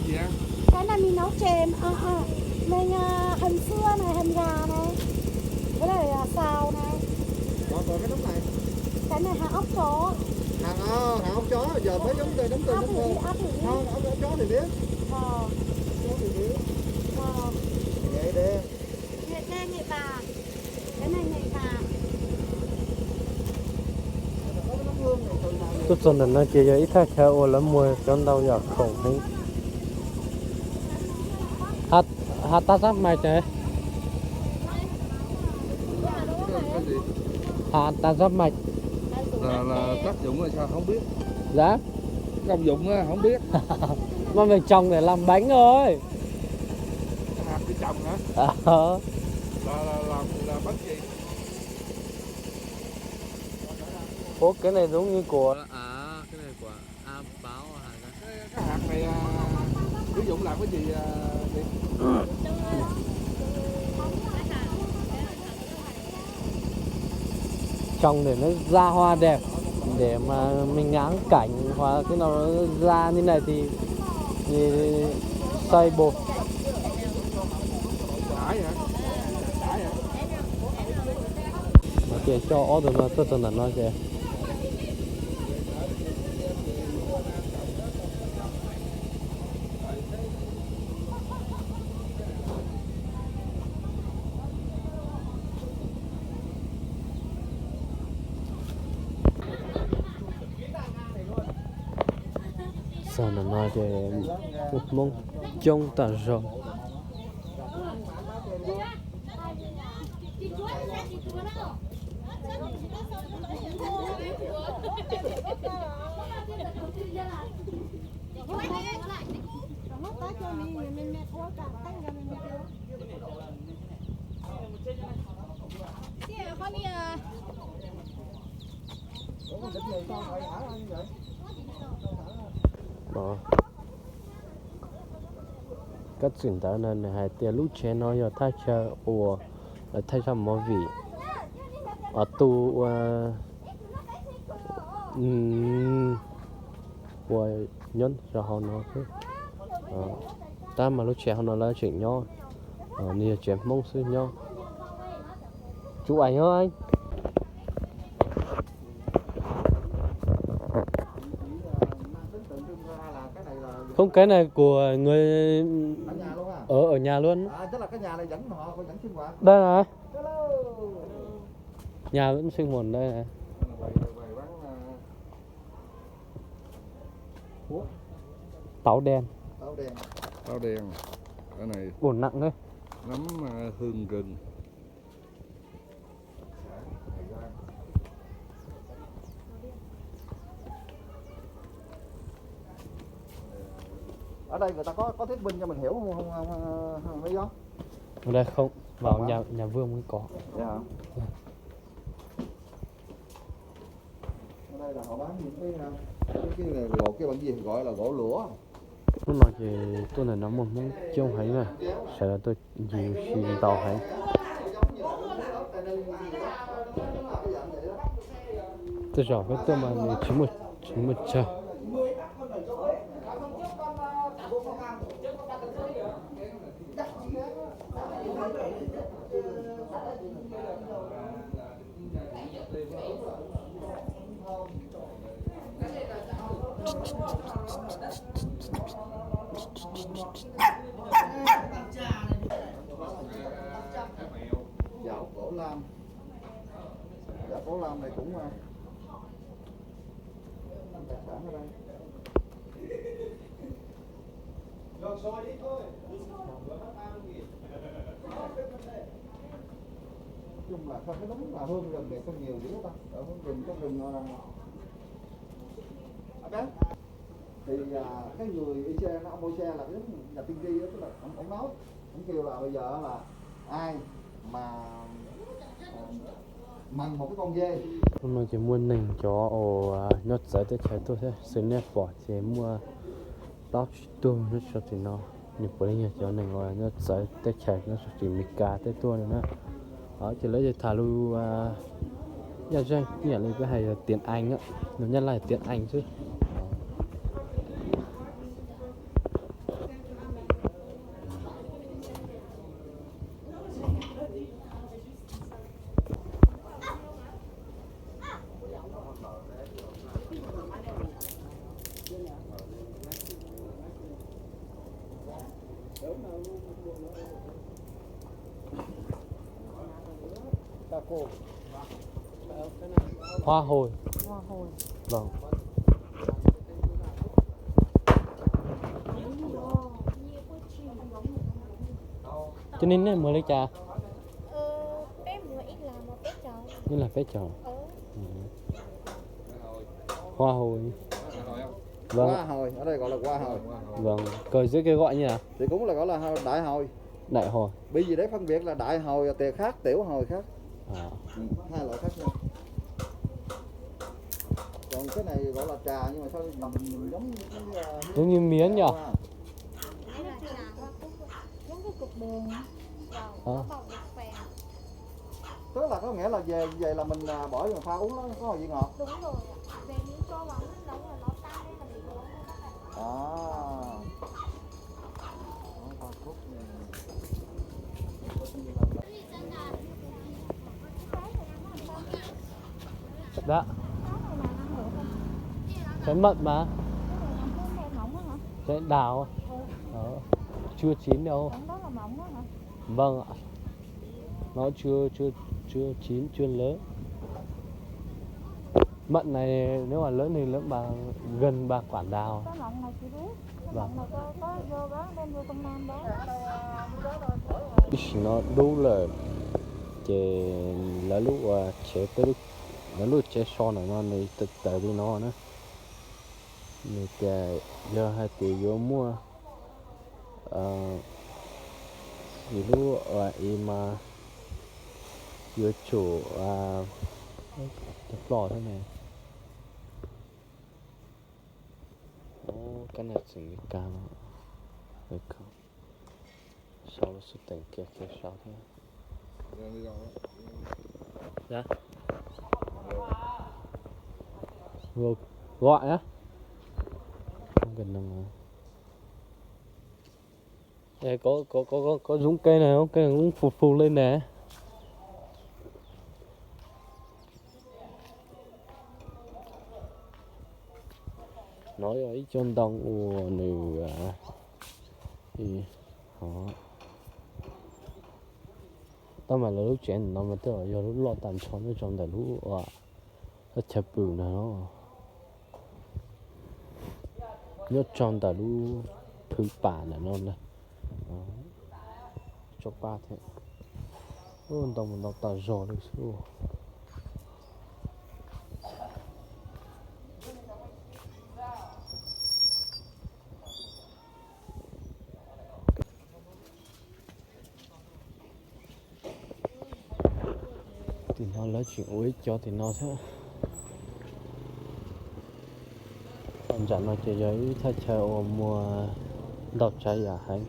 làm gì ăn? Cái này mình nấu chèm, mình hầm xưa này, hầm gà này, với lại xào này. Còn cái đống này. Cái này hả ốc chó. Hả ốc chó, giờ mới giống tôi đống tôi Ốc đống thử đi, tôi. ốc thử đi. Không, ốc chó thì biết. Ờ. Chó thì biết. Ờ. Nghệ đen. Nghệ đen, nghệ vàng. Cái này nghệ vàng. Chút dần dần nó chỉ cho ít thay theo lắm mùi cho đâu giờ khổng hay hạt ta sắp mày chơi Cái gì? hạt ta sắp mạch Là tác dụng là sao không biết. giá Công dụng á không biết. mà mình trồng để làm bánh thôi. Hạt để trồng hả? Là làm là bánh gì? Ủa cái này giống như của Cái này của báo hả? Cái hạt này sử dụng làm cái gì đi? trồng để nó ra hoa đẹp, để mà mình ngắm cảnh hoặc cái nào nó ra như này thì xay bột. Đãi hả? Đãi hả? Mà kìa cho ó được nó tốt dần dần nó kìa. Sao nó nói để một mông trông ta rộng. Đó. Các chuyện đó nên hai tia lúc chế nó giờ thay cho ủa là thay cho món vị ở tu của nhân cho họ nó thế ta mà lúc trẻ họ nó là chuyện nho nhiều chuyện mong sư nho chú ảnh hả anh không cái này của người ở nhà luôn Chắc là cái nhà này dẫn họ dẫn sinh hoạt. đây này nhà vẫn sinh hoạt đây này. Táo đen. Táo đen. Cái này Bột nặng đấy. nấm hương rừng. Ở đây người ta có thuyết minh cho mình hiểu không mấy gió? Ở đây không, vào nhà Vương mới có. Dạ hả? Ở đây là họ bán những cái này gỗ cái bằng gì gọi là gỗ lũa. Lúc nào thì tôi này nó một món trông thấy này, sẽ là tôi nhiều xì tàu thấy. Tôi rõ với tôi mà chỉ một chờ. Dạo cổ lam. Dạo cổ lam này cũng đặc sản ở đây. Chung là không cái đúng là hương rừng này không nhiều dữ ta. Ở hương rừng có rừng thì cái người y xe nó ông Môi xe là cái nhà tiên tri đó, tức là ông nói ông kêu là bây giờ là ai mà mần một cái con dê Hôm nay chỉ mua nền cho nhốt giấy tới chạy tôi thế, xin nét bỏ chỉ mua tóc tôi nó cho thì nó nhưng bữa nay cho nền rồi nhốt giấy tới chạy nó chỉ mica tới tôi nữa đó chỉ lấy thả lưu nhà doanh nhà lấy cái hay là tiếng Anh á nó nhân lại tiếng Anh chứ Hoa hồi. Hoa hồi. Vâng. Cho nên này mới lấy trà. Bé mua ít là một bé chậu. Như là phép tròn. Ừ. Hoa hồi. Vâng. Hoa hồi, ở đây gọi là hoa hồi. Vâng. Cờ dưới kia gọi như nào? Thì cũng là gọi là đại hồi. Đại hồi. Bởi vì để phân biệt là đại hồi là tiền khác, tiểu hồi khác. À. Hai loại khác nhau. Còn cái này gọi là trà nhưng mà sao Giống như miến nhỉ? Giống cái cục đường. Ờ. Tức là có nghĩa là về là mình bỏ vào pha uống nó có gì ngọt. Đúng rồi. Về những cho vào nước nóng là nó tan lên là mình uống. Dạ. Trái mận mà. Trái đào. Chưa chín đâu. Đó là mỏng đó hả? Vâng ạ. Nó chưa chín, chưa lớn. Mận này nếu mà lớn thì lớn gần bằng quả đào. Cái mọng này chị biết. Cái Vâng. mọng này có vô đó đem vô trong Nam đó. Nó đủ là chế lá lũ chế tới lúc lá lũ chế son này nó này từ từ đi nó nữa. Này cái giờ hai tỷ vô mua thì lũ ở mà vô chủ cái lò thế này. Cái này chừng cái cam được không? Sau đó xuất tỉnh kia sao thế? Dạ. Vừa gọi á. Không cần đâu. Đây có giống cây này không? Cây này cũng phù lên nè. Nói ấy trong đông nừ thì họ tao mà là lúc chuyện nó mà tao giờ lúc lo tàn chọn nó trong đại lúc nó chập bự nó nhớ trong đại lúc thứ bản là nó này cho ba thế ôn tao mình đọc tao rồi được số thì nó lấy chuyện ối cho thì nó thế anh chẳng nói chơi giấy thay chơi mua đọc trái à hay